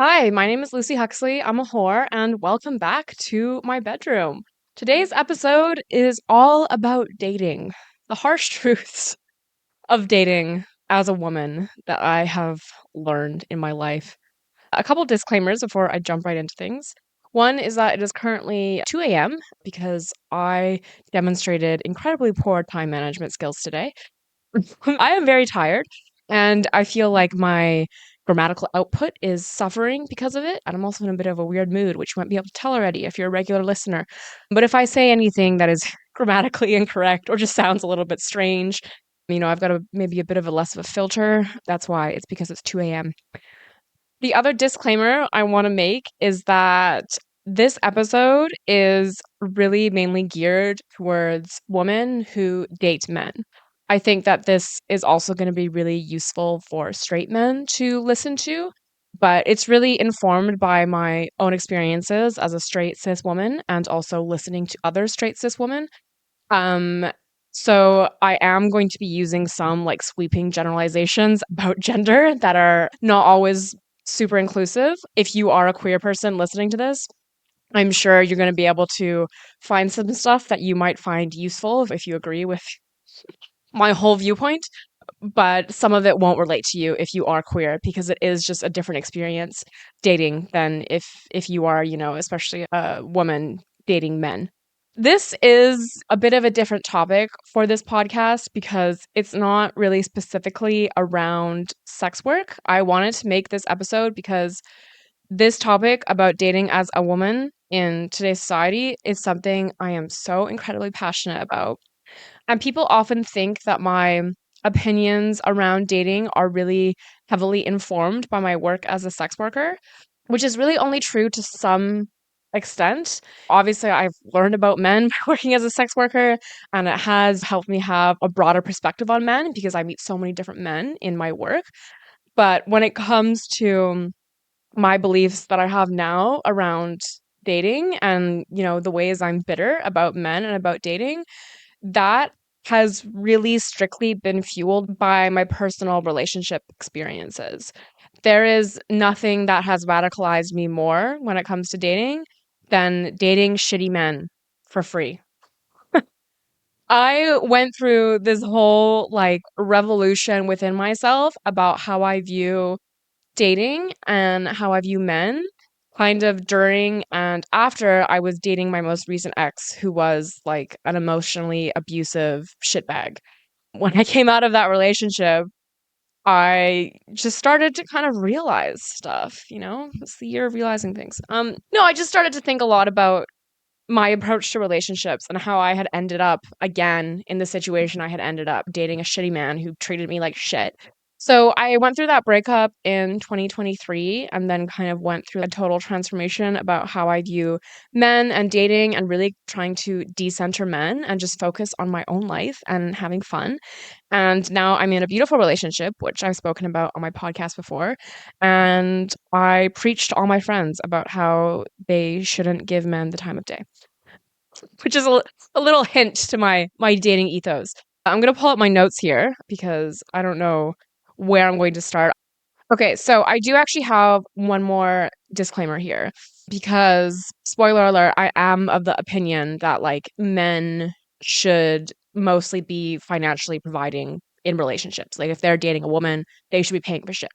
Hi, my name is Lucy Huxley. I'm a whore, and welcome back to my bedroom. Today's episode is all about dating, the harsh truths of dating as a woman that I have learned in my life. A couple disclaimers before I jump right into things. One is that it is currently 2 a.m. because I demonstrated incredibly poor time management skills today. I am very tired, and I feel like my grammatical output is suffering because of it. And I'm also in a bit of a weird mood, which you might be able to tell already if you're a regular listener. But if I say anything that is grammatically incorrect or just sounds a little bit strange, I've got maybe a bit of a less of a filter. That's why it's because it's 2 a.m. The other disclaimer I want to make is that this episode is really mainly geared towards women who date men. I think that this is also going to be really useful for straight men to listen to, but it's really informed by my own experiences as a straight cis woman and also listening to other straight cis women. Um, so I am going to be using some like sweeping generalizations about gender that are not always super inclusive. If you are a queer person listening to this, I'm sure you're going to be able to find some stuff that you might find useful if you agree with my whole viewpoint, but some of it won't relate to you if you are queer because it is just a different experience dating than if you are, especially a woman dating men. This is a bit of a different topic for this podcast because it's not really specifically around sex work. I wanted to make this episode because this topic about dating as a woman in today's society is something I am so incredibly passionate about. And people often think that my opinions around dating are really heavily informed by my work as a sex worker, which is really only true to some extent. Obviously, I've learned about men by working as a sex worker, and it has helped me have a broader perspective on men because I meet so many different men in my work. But when it comes to my beliefs that I have now around dating and, the ways I'm bitter about men and about dating, that has really strictly been fueled by my personal relationship experiences. There is nothing that has radicalized me more when it comes to dating than dating shitty men for free. I went through this whole like revolution within myself about how I view dating and how I view men kind of during and after I was dating my most recent ex, who was like an emotionally abusive shitbag. When I came out of that relationship, I just started to kind of realize stuff. It's the year of realizing things. No, I just started to think a lot about my approach to relationships and how I had ended up again in the situation I had ended up dating a shitty man who treated me like shit. So I went through that breakup in 2023 and then kind of went through a total transformation about how I view men and dating and really trying to decenter men and just focus on my own life and having fun. And now I'm in a beautiful relationship, which I've spoken about on my podcast before. And I preach to all my friends about how they shouldn't give men the time of day, which is a little hint to my dating ethos. I'm going to pull up my notes here because I don't know where I'm going to start. Okay, so I do actually have one more disclaimer here because, spoiler alert, I am of the opinion that like men should mostly be financially providing in relationships. Like if they're dating a woman, they should be paying for shit.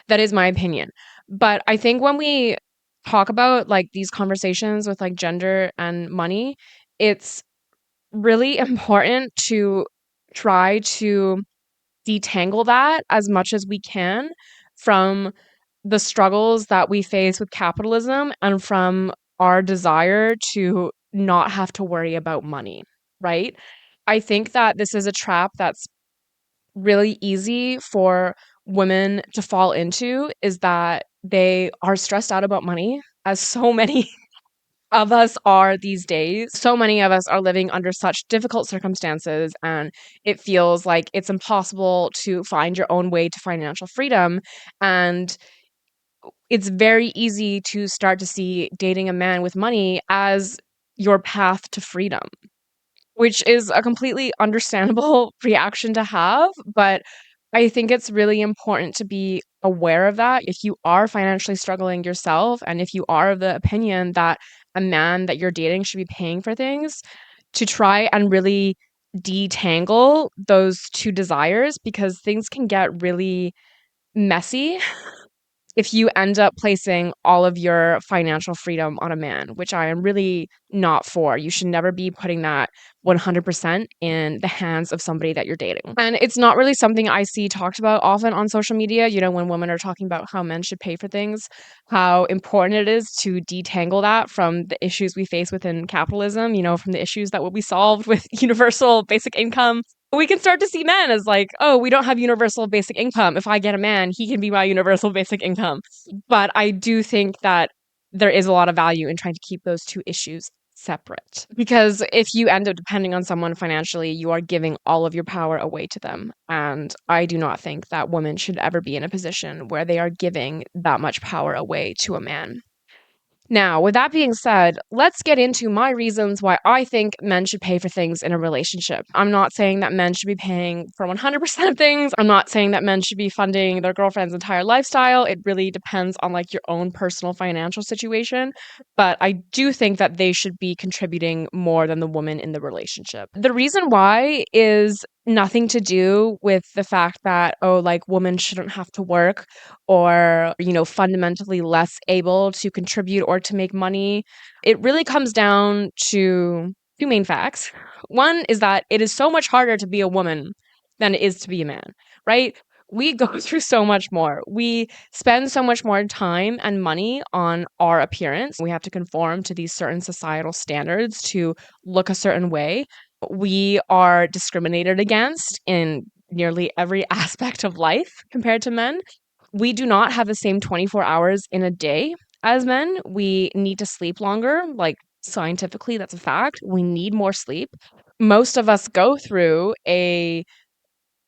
That is my opinion. But I think when we talk about like these conversations with like gender and money, it's really important to try to detangle that as much as we can from the struggles that we face with capitalism and from our desire to not have to worry about money, right? I think that this is a trap that's really easy for women to fall into is that they are stressed out about money, as so many of us are these days. So many of us are living under such difficult circumstances, and it feels like it's impossible to find your own way to financial freedom. And it's very easy to start to see dating a man with money as your path to freedom, which is a completely understandable reaction to have. But I think it's really important to be aware of that, if you are financially struggling yourself, and if you are of the opinion that a man that you're dating should be paying for things, to try and really detangle those two desires, because things can get really messy if you end up placing all of your financial freedom on a man, which I am really not for. You should never be putting that 100% in the hands of somebody that you're dating. And it's not really something I see talked about often on social media, when women are talking about how men should pay for things, how important it is to detangle that from the issues we face within capitalism, from the issues that will be solved with universal basic income. We can start to see men as like, oh, we don't have universal basic income. If I get a man, he can be my universal basic income. But I do think that there is a lot of value in trying to keep those two issues separate. Because if you end up depending on someone financially, you are giving all of your power away to them. And I do not think that women should ever be in a position where they are giving that much power away to a man. Now, with that being said, let's get into my reasons why I think men should pay for things in a relationship. I'm not saying that men should be paying for 100% of things. I'm not saying that men should be funding their girlfriend's entire lifestyle. It really depends on like your own personal financial situation. But I do think that they should be contributing more than the woman in the relationship. The reason why is nothing to do with the fact that, oh, like women shouldn't have to work or, fundamentally less able to contribute or to make money. It really comes down to two main facts. One is that it is so much harder to be a woman than it is to be a man, right? We go through so much more. We spend so much more time and money on our appearance. We have to conform to these certain societal standards to look a certain way. We are discriminated against in nearly every aspect of life compared to men. We do not have the same 24 hours in a day as men. We need to sleep longer. Like scientifically, that's a fact. We need more sleep. Most of us go through a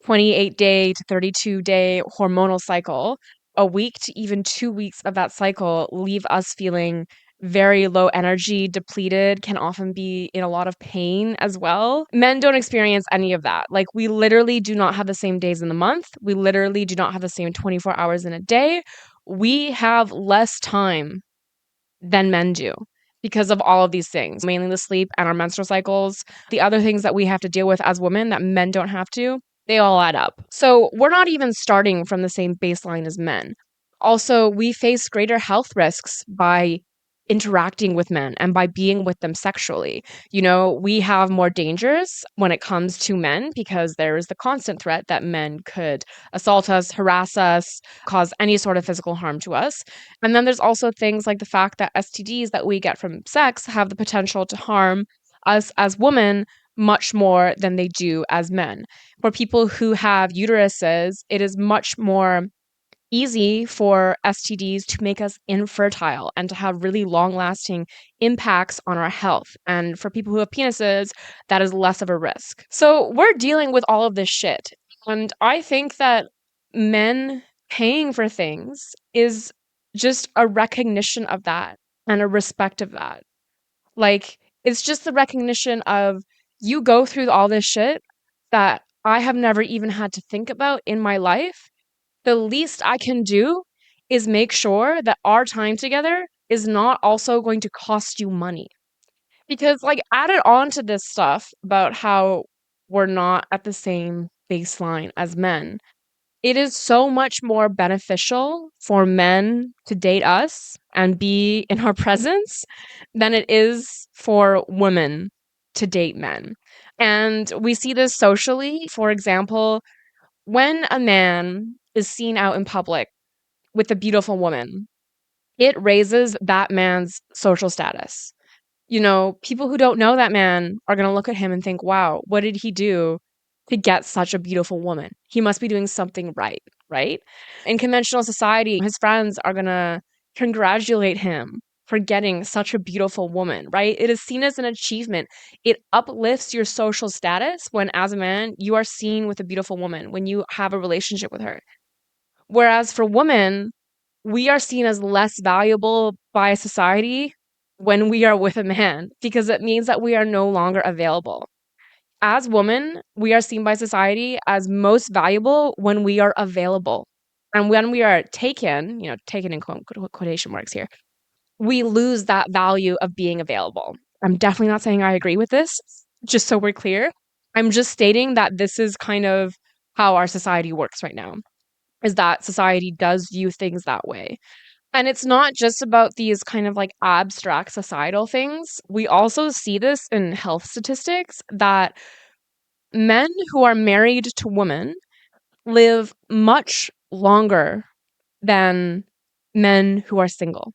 28-day to 32-day hormonal cycle. A week to even 2 weeks of that cycle leave us feeling very low energy, depleted, can often be in a lot of pain as well. Men don't experience any of that. Like, we literally do not have the same days in the month. We literally do not have the same 24 hours in a day. We have less time than men do because of all of these things, mainly the sleep and our menstrual cycles. The other things that we have to deal with as women that men don't have to, they all add up. So we're not even starting from the same baseline as men. Also, we face greater health risks by interacting with men and by being with them sexually. We have more dangers when it comes to men because there is the constant threat that men could assault us, harass us, cause any sort of physical harm to us. And then there's also things like the fact that STDs that we get from sex have the potential to harm us as women much more than they do as men. For people who have uteruses, it is much more easy for STDs to make us infertile and to have really long-lasting impacts on our health. And for people who have penises, that is less of a risk. So we're dealing with all of this shit. And I think that men paying for things is just a recognition of that and a respect of that. Like, it's just the recognition of you go through all this shit that I have never even had to think about in my life. The least I can do is make sure that our time together is not also going to cost you money. Because, like, added on to this stuff about how we're not at the same baseline as men, it is so much more beneficial for men to date us and be in our presence than it is for women to date men. And we see this socially. For example, when a man is seen out in public with a beautiful woman, it raises that man's social status. People who don't know that man are going to look at him and think, wow, what did he do to get such a beautiful woman? He must be doing something right, right? In conventional society, his friends are going to congratulate him for getting such a beautiful woman, right? It is seen as an achievement. It uplifts your social status when, as a man, you are seen with a beautiful woman, when you have a relationship with her. Whereas for women, we are seen as less valuable by society when we are with a man because it means that we are no longer available. As women, we are seen by society as most valuable when we are available. And when we are taken, taken in quotation marks here, we lose that value of being available. I'm definitely not saying I agree with this, just so we're clear. I'm just stating that this is kind of how our society works right now, is that society does view things that way. And it's not just about these kind of like abstract societal things. We also see this in health statistics that men who are married to women live much longer than men who are single.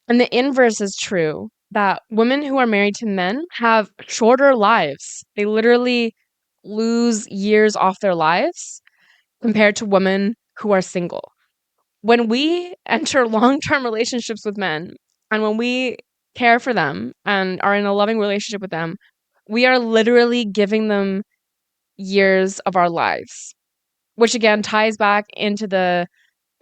And the inverse is true that women who are married to men have shorter lives. They literally lose years off their lives compared to women who are single. When we enter long-term relationships with men and when we care for them and are in a loving relationship with them, we are literally giving them years of our lives, which again ties back into the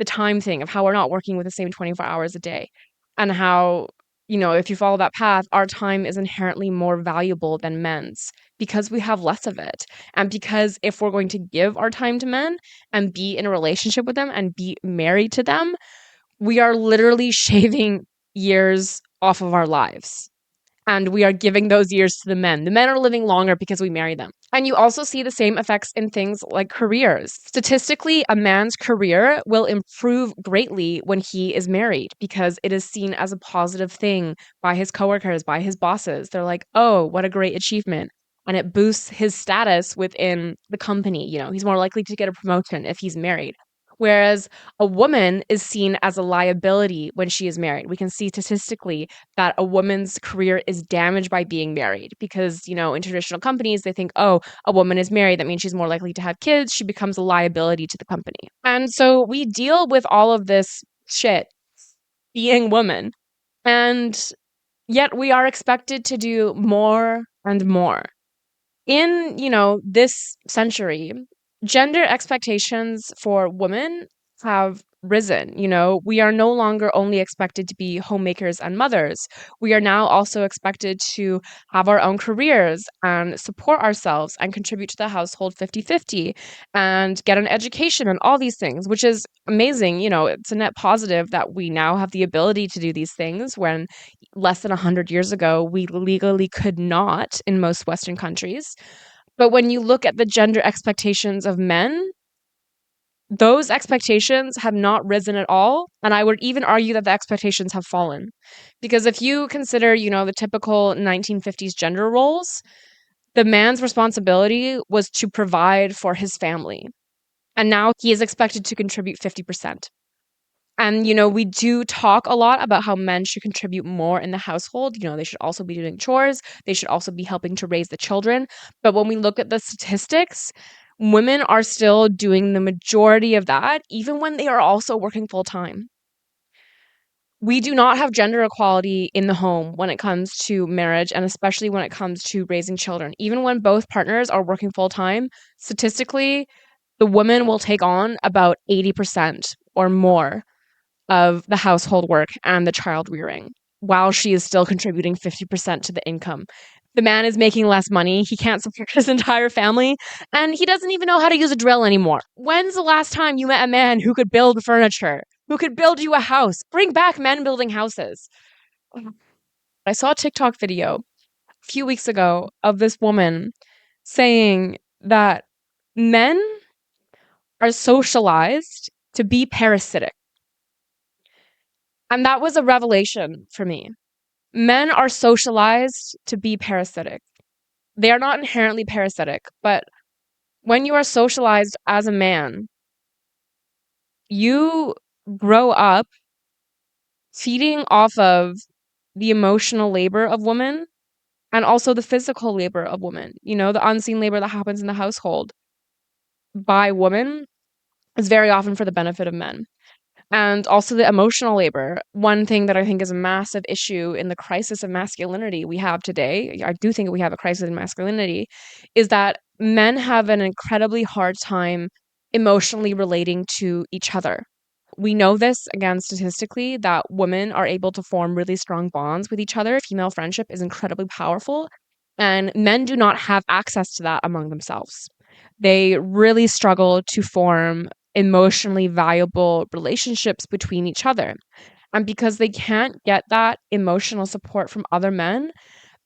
time thing of how we're not working with the same 24 hours a day and how, if you follow that path, our time is inherently more valuable than men's because we have less of it. And because if we're going to give our time to men and be in a relationship with them and be married to them, we are literally shaving years off of our lives. And we are giving those years to the men. The men are living longer because we marry them. And you also see the same effects in things like careers. Statistically, a man's career will improve greatly when he is married because it is seen as a positive thing by his coworkers, by his bosses. They're like, oh, what a great achievement. And it boosts his status within the company. He's more likely to get a promotion if he's married. Whereas a woman is seen as a liability when she is married. We can see statistically that a woman's career is damaged by being married because, in traditional companies, they think, oh, a woman is married. That means she's more likely to have kids. She becomes a liability to the company. And so we deal with all of this shit being women. And yet we are expected to do more and more. In, this century, gender expectations for women have risen. We are no longer only expected to be homemakers and mothers. We are now also expected to have our own careers and support ourselves and contribute to the household 50-50 and get an education and all these things, which is amazing. It's a net positive that we now have the ability to do these things when less than 100 years ago, we legally could not in most Western countries. But when you look at the gender expectations of men, those expectations have not risen at all. And I would even argue that the expectations have fallen. Because if you consider, the typical 1950s gender roles, the man's responsibility was to provide for his family. And now he is expected to contribute 50%. And, we do talk a lot about how men should contribute more in the household. They should also be doing chores. They should also be helping to raise the children. But when we look at the statistics, women are still doing the majority of that, even when they are also working full time. We do not have gender equality in the home when it comes to marriage, and especially when it comes to raising children. Even when both partners are working full time, statistically, the woman will take on about 80% or more of the household work and the child rearing while she is still contributing 50% to the income. The man is making less money. He can't support his entire family, and he doesn't even know how to use a drill anymore. When's the last time you met a man who could build furniture, who could build you a house? Bring back men building houses. I saw a TikTok video a few weeks ago of this woman saying that men are socialized to be parasitic. And that was a revelation for me. Men are socialized to be parasitic. They are not inherently parasitic, but when you are socialized as a man, you grow up feeding off of the emotional labor of women and also the physical labor of women. The unseen labor that happens in the household by women is very often for the benefit of men. And also the emotional labor. One thing that I think is a massive issue in the crisis of masculinity we have today, I do think we have a crisis in masculinity, is that men have an incredibly hard time emotionally relating to each other. We know this, again, statistically, that women are able to form really strong bonds with each other. Female friendship is incredibly powerful, and men do not have access to that among themselves. They really struggle to form emotionally valuable relationships between each other. And because they can't get that emotional support from other men,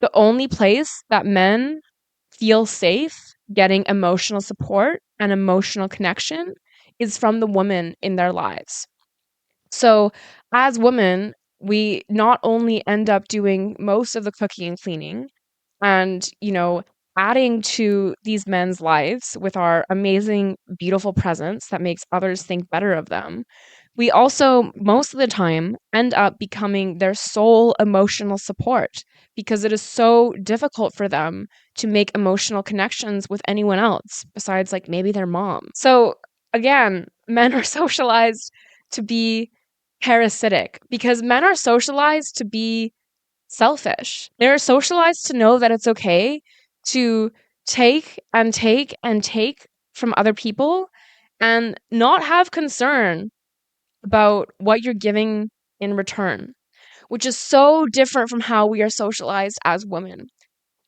the only place that men feel safe getting emotional support and emotional connection is from the woman in their lives. So, as women, we not only end up doing most of the cooking and cleaning and, adding to these men's lives with our amazing, beautiful presence that makes others think better of them, we also, most of the time, end up becoming their sole emotional support because it is so difficult for them to make emotional connections with anyone else besides, like, maybe their mom. So, again, men are socialized to be parasitic because men are socialized to be selfish. They're socialized to know that it's okay to take and take and take from other people and not have concern about what you're giving in return, which is so different from how we are socialized as women.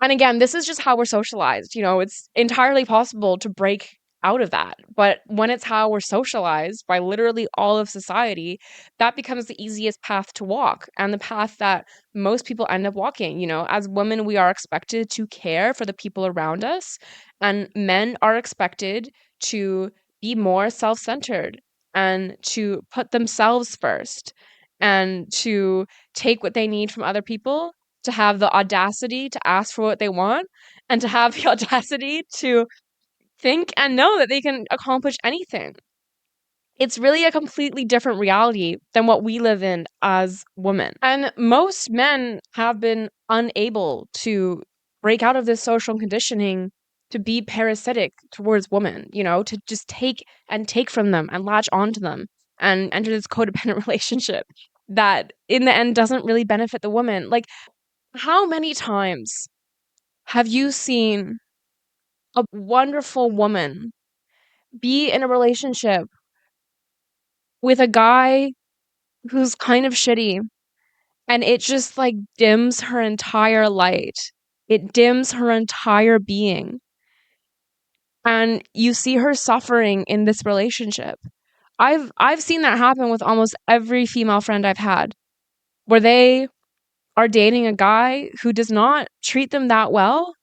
And again, this is just how we're socialized. It's entirely possible to break out of that. But when it's how we're socialized by literally all of society, that becomes the easiest path to walk and the path that most people end up walking. As women, we are expected to care for the people around us, and men are expected to be more self centered and to put themselves first and to take what they need from other people, to have the audacity to ask for what they want, and to have the audacity to think and know that they can accomplish anything. It's really a completely different reality than what we live in as women. And most men have been unable to break out of this social conditioning to be parasitic towards women, to just take and take from them and latch onto them and enter this codependent relationship that in the end doesn't really benefit the woman. Like, how many times have you seen a wonderful woman be in a relationship with a guy who's kind of shitty, and it just like dims her entire light? It dims her entire being. And you see her suffering in this relationship. I've seen that happen with almost every female friend I've had, where they are dating a guy who does not treat them that well.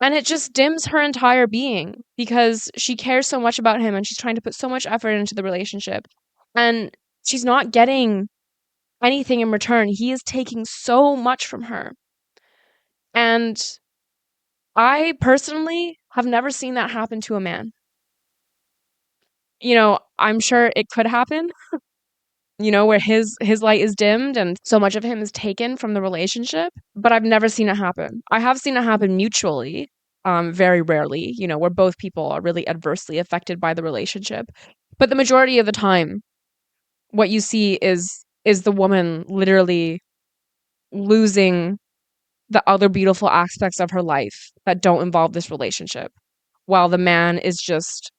And it just dims her entire being because she cares so much about him and she's trying to put so much effort into the relationship. And she's not getting anything in return. He is taking so much from her. And I personally have never seen that happen to a man. I'm sure it could happen, where his light is dimmed and so much of him is taken from the relationship, but I've never seen it happen. I have seen it happen mutually, very rarely, where both people are really adversely affected by the relationship. But the majority of the time, what you see is the woman literally losing the other beautiful aspects of her life that don't involve this relationship, while the man is just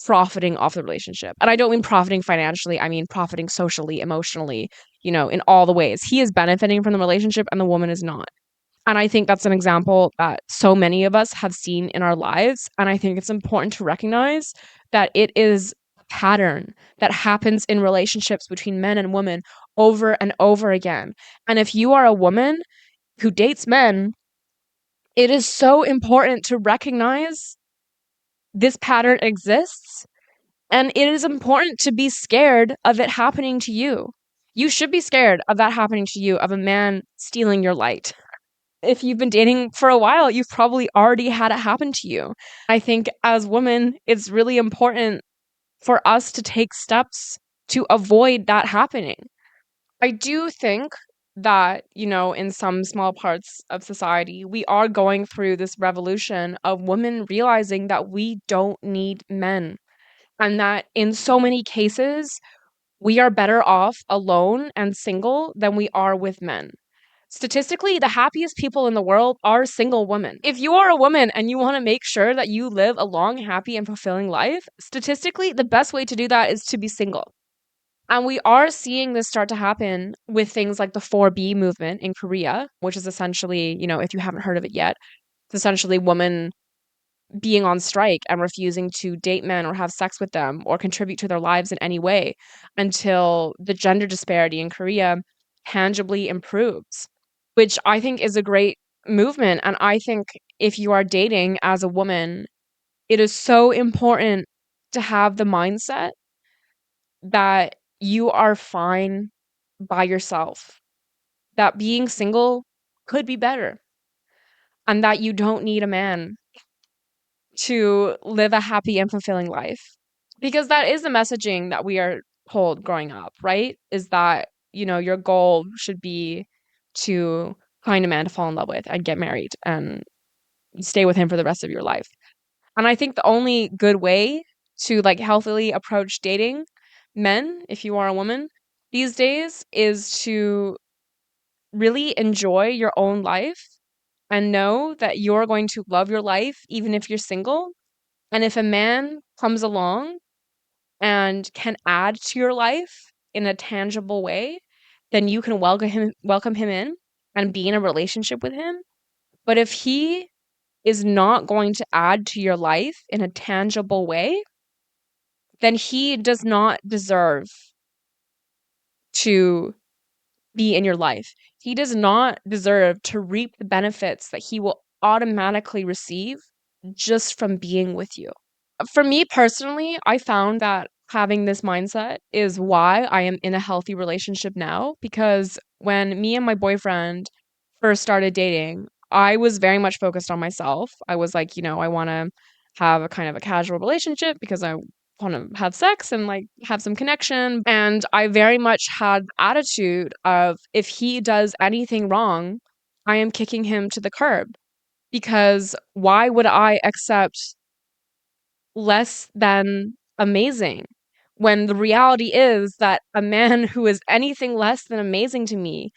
profiting off the relationship. And I don't mean profiting financially, I mean profiting socially, emotionally, in all the ways. He is benefiting from the relationship and the woman is not. And I think that's an example that so many of us have seen in our lives. And I think it's important to recognize that it is a pattern that happens in relationships between men and women over and over again. And if you are a woman who dates men, it is so important to recognize this pattern exists. And it is important to be scared of it happening to you. You should be scared of that happening to you, of a man stealing your light. If you've been dating for a while, you've probably already had it happen to you. I think as women, it's really important for us to take steps to avoid that happening. I do think that, in some small parts of society, we are going through this revolution of women realizing that we don't need men and that in so many cases, we are better off alone and single than we are with men. Statistically, the happiest people in the world are single women. If you are a woman and you want to make sure that you live a long, happy, and fulfilling life, statistically, the best way to do that is to be single. And we are seeing this start to happen with things like the 4B movement in Korea, which is essentially, if you haven't heard of it yet, it's essentially women being on strike and refusing to date men or have sex with them or contribute to their lives in any way until the gender disparity in Korea tangibly improves, which I think is a great movement. And I think if you are dating as a woman, it is so important to have the mindset that you are fine by yourself, that being single could be better, and that you don't need a man to live a happy and fulfilling life. Because that is the messaging that we are told growing up, right? Is that, your goal should be to find a man to fall in love with and get married and stay with him for the rest of your life. And I think the only good way to like healthily approach dating men, if you are a woman these days, is to really enjoy your own life and know that you're going to love your life even if you're single. And if a man comes along and can add to your life in a tangible way, then you can welcome him in and be in a relationship with him. But if he is not going to add to your life in a tangible way, then he does not deserve to be in your life. He does not deserve to reap the benefits that he will automatically receive just from being with you. For me personally, I found that having this mindset is why I am in a healthy relationship now. Because when me and my boyfriend first started dating, I was very much focused on myself. I was like, I want to have a kind of a casual relationship because I want to have sex and like have some connection. And I very much had the attitude of if he does anything wrong, I am kicking him to the curb. Because why would I accept less than amazing when the reality is that a man who is anything less than amazing to me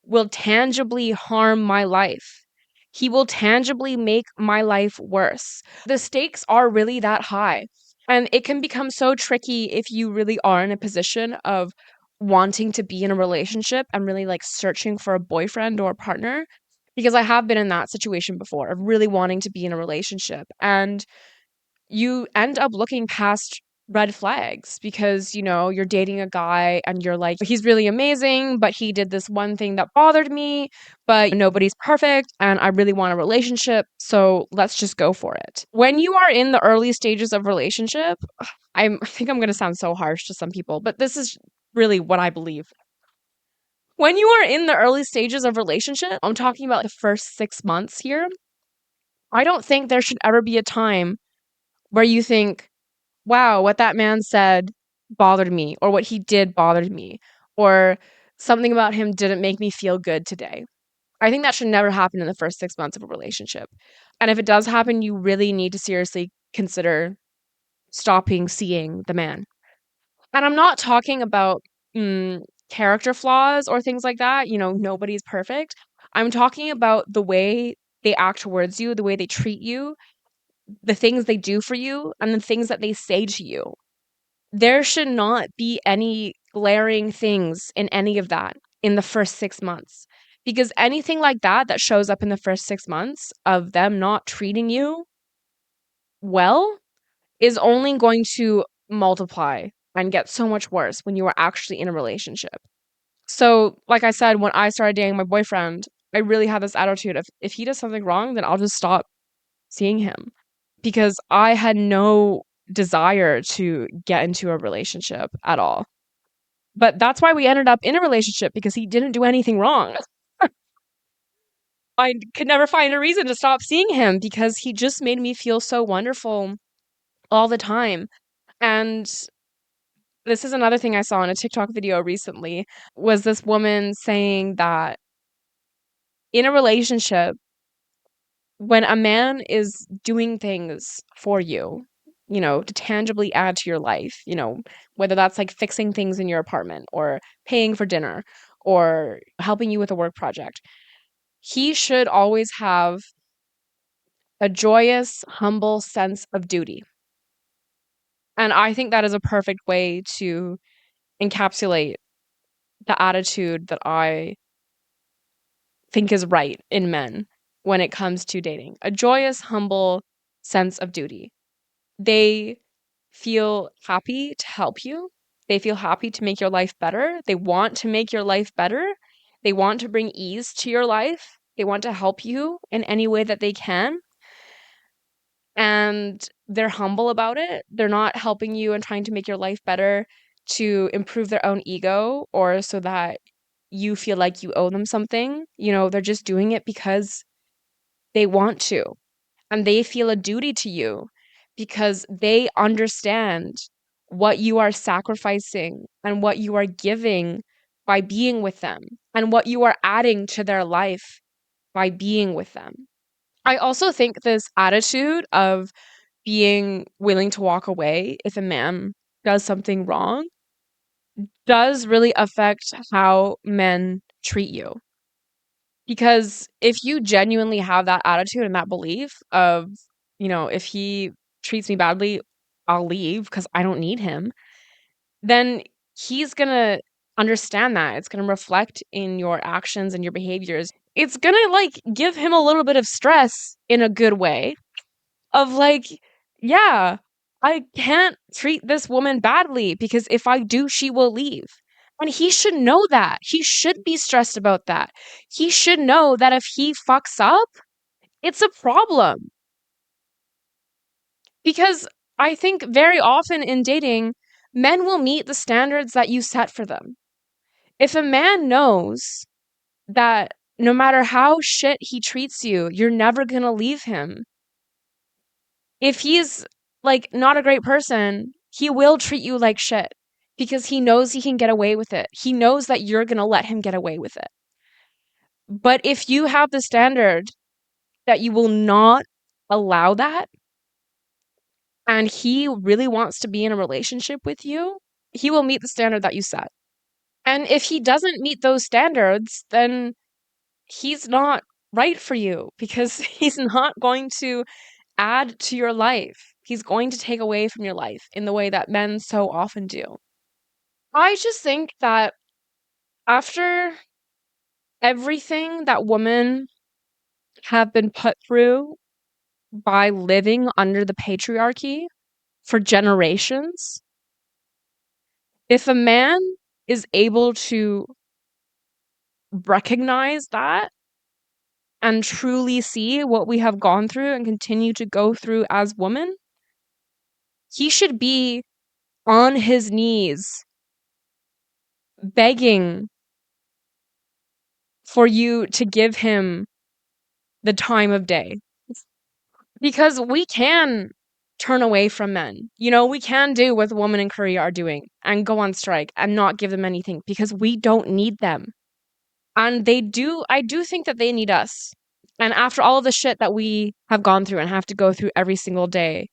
will tangibly harm my life. He will tangibly make my life worse. The stakes are really that high. And it can become so tricky if you really are in a position of wanting to be in a relationship and really like searching for a boyfriend or a partner. Because I have been in that situation before of really wanting to be in a relationship. And you end up looking past red flags because, you're dating a guy and you're like, he's really amazing, but he did this one thing that bothered me, but nobody's perfect and I really want a relationship. So let's just go for it. When you are in the early stages of relationship, I think I'm going to sound so harsh to some people, but this is really what I believe. When you are in the early stages of relationship, I'm talking about the first 6 months here. I don't think there should ever be a time where you think, wow, what that man said bothered me, or what he did bothered me, or something about him didn't make me feel good today. I think that should never happen in the first 6 months of a relationship. And if it does happen, you really need to seriously consider stopping seeing the man. And I'm not talking about character flaws or things like that. Nobody's perfect. I'm talking about the way they act towards you, the way they treat you, the things they do for you, and the things that they say to you. There should not be any glaring things in any of that in the first 6 months. Because anything like that shows up in the first 6 months of them not treating you well is only going to multiply and get so much worse when you are actually in a relationship. So, like I said, when I started dating my boyfriend, I really had this attitude of if he does something wrong, then I'll just stop seeing him because I had no desire to get into a relationship at all. But that's why we ended up in a relationship because he didn't do anything wrong. I could never find a reason to stop seeing him because he just made me feel so wonderful all the time. And this is another thing I saw in a TikTok video recently was this woman saying that in a relationship, when a man is doing things for you, to tangibly add to your life, whether that's like fixing things in your apartment or paying for dinner or helping you with a work project, he should always have a joyous, humble sense of duty. And I think that is a perfect way to encapsulate the attitude that I think is right in men when it comes to dating. A joyous, humble sense of duty. They feel happy to help you. They feel happy to make your life better. They want to make your life better. They want to bring ease to your life. They want to help you in any way that they can. And they're humble about it. They're not helping you and trying to make your life better to improve their own ego or so that you feel like you owe them something. They're just doing it because they want to. And they feel a duty to you because they understand what you are sacrificing and what you are giving by being with them and what you are adding to their life by being with them. I also think this attitude of being willing to walk away if a man does something wrong does really affect how men treat you. Because if you genuinely have that attitude and that belief of, if he treats me badly, I'll leave because I don't need him, then he's gonna understand that. It's gonna reflect in your actions and your behaviors. It's gonna like give him a little bit of stress in a good way of like, yeah, I can't treat this woman badly because if I do, she will leave. And he should know that. He should be stressed about that. He should know that if he fucks up, it's a problem. Because I think very often in dating, men will meet the standards that you set for them. If a man knows that no matter how shit he treats you, you're never gonna leave him, if he's like not a great person, he will treat you like shit because he knows he can get away with it. He knows that you're going to let him get away with it. But if you have the standard that you will not allow that and he really wants to be in a relationship with you, he will meet the standard that you set. And if he doesn't meet those standards, then he's not right for you because he's not going to add to your life. He's going to take away from your life in the way that men so often do. I just think that after everything that women have been put through by living under the patriarchy for generations, if a man is able to recognize that and truly see what we have gone through and continue to go through as women, he should be on his knees begging for you to give him the time of day. Because we can turn away from men. We can do what the women in Korea are doing and go on strike and not give them anything because we don't need them. And I do think that they need us. And after all of the shit that we have gone through and have to go through every single day,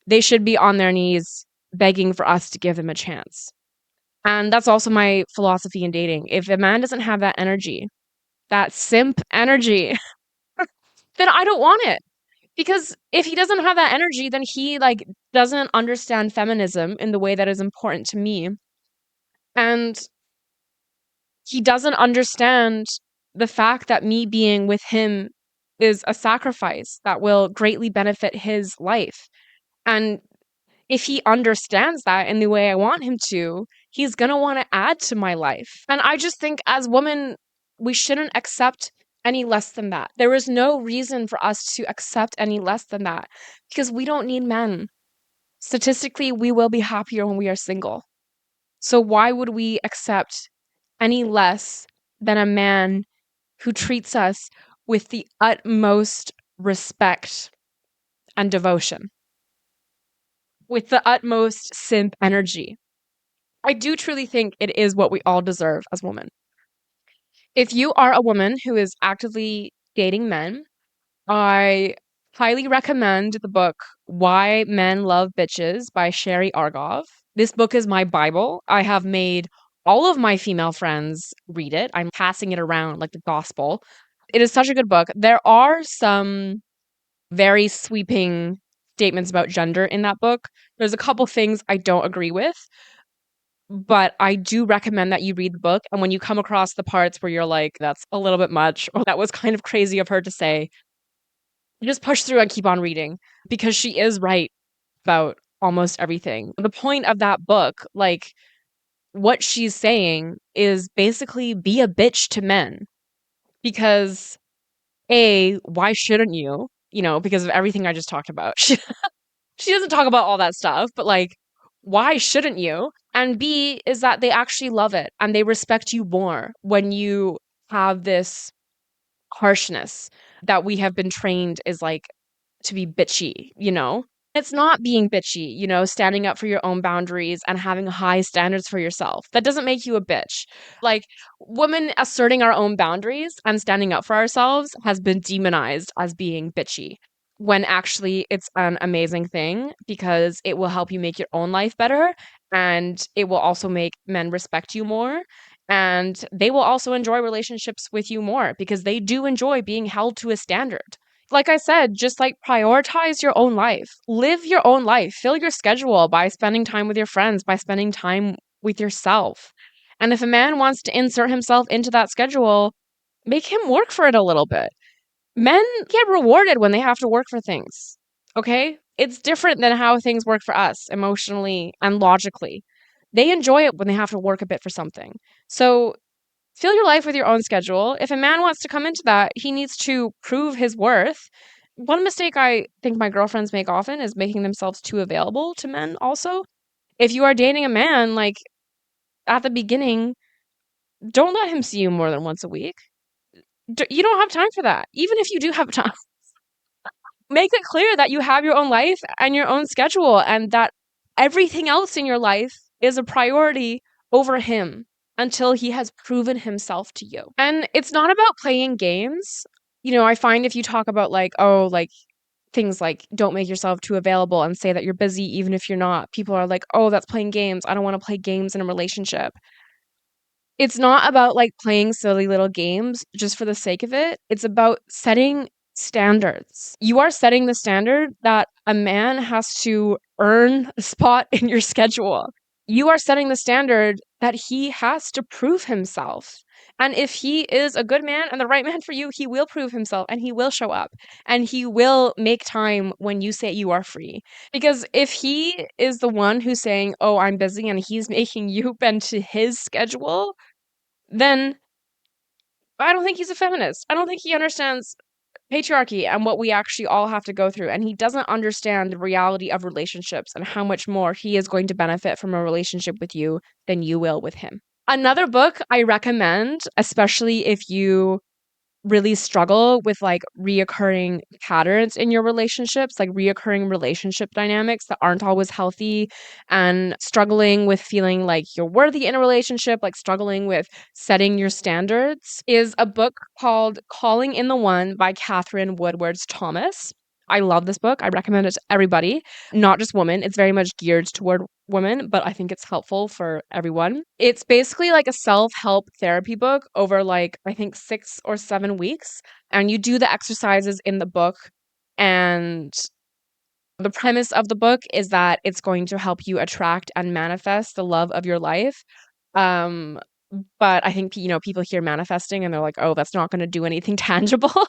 they should be on their knees begging for us to give them a chance. And that's also my philosophy in dating. If a man doesn't have that energy, that simp energy, then I don't want it. Because if he doesn't have that energy, then he like doesn't understand feminism in the way that is important to me. And he doesn't understand the fact that me being with him is a sacrifice that will greatly benefit his life. And if he understands that in the way I want him to, he's going to want to add to my life. And I just think as women, we shouldn't accept any less than that. There is no reason for us to accept any less than that because we don't need men. Statistically, we will be happier when we are single. So why would we accept any less than a man who treats us with the utmost respect and devotion, with the utmost simp energy? I do truly think it is what we all deserve as women. If you are a woman who is actively dating men, I highly recommend the book Why Men Love Bitches by Sherry Argov. This book is my Bible. I have made all of my female friends read it. I'm passing it around like the gospel. It is such a good book. There are some very sweeping statements about gender in that book. There's a couple things I don't agree with, but I do recommend that you read the book. And when you come across the parts where you're like, that's a little bit much, or that was kind of crazy of her to say, Just push through and keep on reading because she is right about almost everything. The point of that book, like what she's saying is basically be a bitch to men because A, why shouldn't you? You know, because of everything I just talked about. She doesn't talk about all that stuff, but like, why shouldn't you? And B is that they actually love it and they respect you more when you have this harshness that we have been trained is like to be bitchy, you know? It's not being bitchy, you know, standing up for your own boundaries and having high standards for yourself. That doesn't make you a bitch. Like, women asserting our own boundaries and standing up for ourselves has been demonized as being bitchy, when actually it's an amazing thing because it will help you make your own life better and it will also make men respect you more. And they will also enjoy relationships with you more because they do enjoy being held to a standard. Like I said, just like prioritize your own life. Live your own life. Fill your schedule by spending time with your friends, by spending time with yourself. And if a man wants to insert himself into that schedule, make him work for it a little bit. Men get rewarded when they have to work for things. Okay? It's different than how things work for us emotionally and logically. They enjoy it when they have to work a bit for something. So fill your life with your own schedule. If a man wants to come into that, he needs to prove his worth. One mistake I think my girlfriends make often is making themselves too available to men also. If you are dating a man, like at the beginning, don't let him see you more than once a week. You don't have time for that. Even if you do have time, make it clear that you have your own life and your own schedule and that everything else in your life is a priority over him until he has proven himself to you. And it's not about playing games. You know, I find if you talk about like, oh, like things like don't make yourself too available and say that you're busy even if you're not, people are like, oh, that's playing games. I don't want to play games in a relationship. It's not about like playing silly little games just for the sake of it. It's about setting standards. You are setting the standard that a man has to earn a spot in your schedule. You are setting the standard that he has to prove himself. And if he is a good man and the right man for you, he will prove himself and he will show up and he will make time when you say you are free. Because if he is the one who's saying, oh, I'm busy and he's making you bend to his schedule, then I don't think he's a feminist. I don't think he understands patriarchy and what we actually all have to go through. And he doesn't understand the reality of relationships and how much more he is going to benefit from a relationship with you than you will with him. Another book I recommend, especially if you really struggle with like reoccurring patterns in your relationships, like reoccurring relationship dynamics that aren't always healthy, and struggling with feeling like you're worthy in a relationship, like struggling with setting your standards, is a book called Calling in the One by Katherine Woodward's Thomas. I love this book. I recommend it to everybody, not just women. It's very much geared toward women, but I think it's helpful for everyone. It's basically like a self-help therapy book over like I think 6 or 7 weeks, and you do the exercises in the book, and the premise of the book is that it's going to help you attract and manifest the love of your life. Um, but I think people hear manifesting and they're like, "Oh, that's not going to do anything tangible."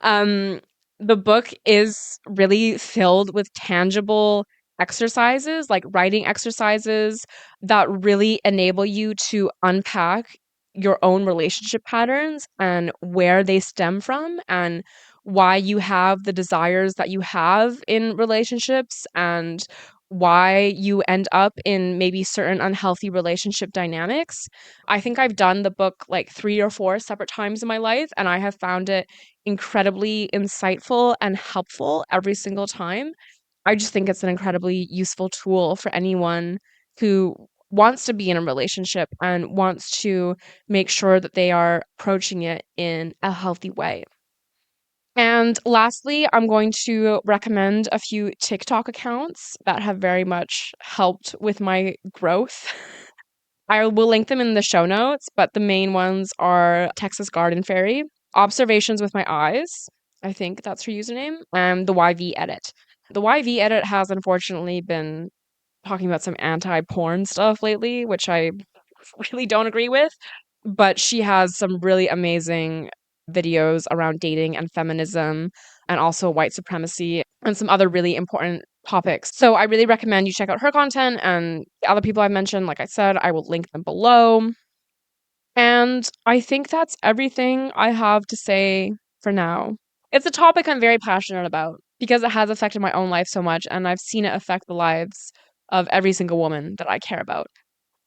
Um, the book is really filled with tangible exercises, like writing exercises that really enable you to unpack your own relationship patterns and where they stem from and why you have the desires that you have in relationships and why you end up in maybe certain unhealthy relationship dynamics. I think I've done the book like 3 or 4 separate times in my life, and I have found it incredibly insightful and helpful every single time. I just think it's an incredibly useful tool for anyone who wants to be in a relationship and wants to make sure that they are approaching it in a healthy way. And lastly, I'm going to recommend a few TikTok accounts that have very much helped with my growth. I will link them in the show notes, but the main ones are Texas Garden Fairy, Observations with My Eyes, I think that's her username, and the YV Edit. The YV Edit has unfortunately been talking about some anti-porn stuff lately, which I really don't agree with, but she has some really amazing videos around dating and feminism and also white supremacy and some other really important topics. So I really recommend you check out her content and the other people I mentioned. Like I said, I will link them below. And I think that's everything I have to say for now. It's a topic I'm very passionate about because it has affected my own life so much, and I've seen it affect the lives of every single woman that I care about.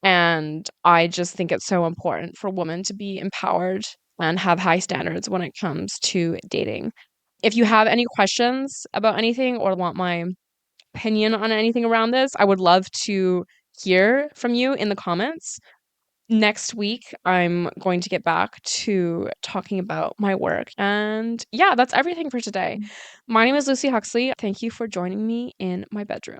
And I just think it's so important for women to be empowered and have high standards when it comes to dating. If you have any questions about anything or want my opinion on anything around this, I would love to hear from you in the comments. Next week, I'm going to get back to talking about my work. And yeah, that's everything for today. My name is Lucy Huxley. Thank you for joining me in my bedroom.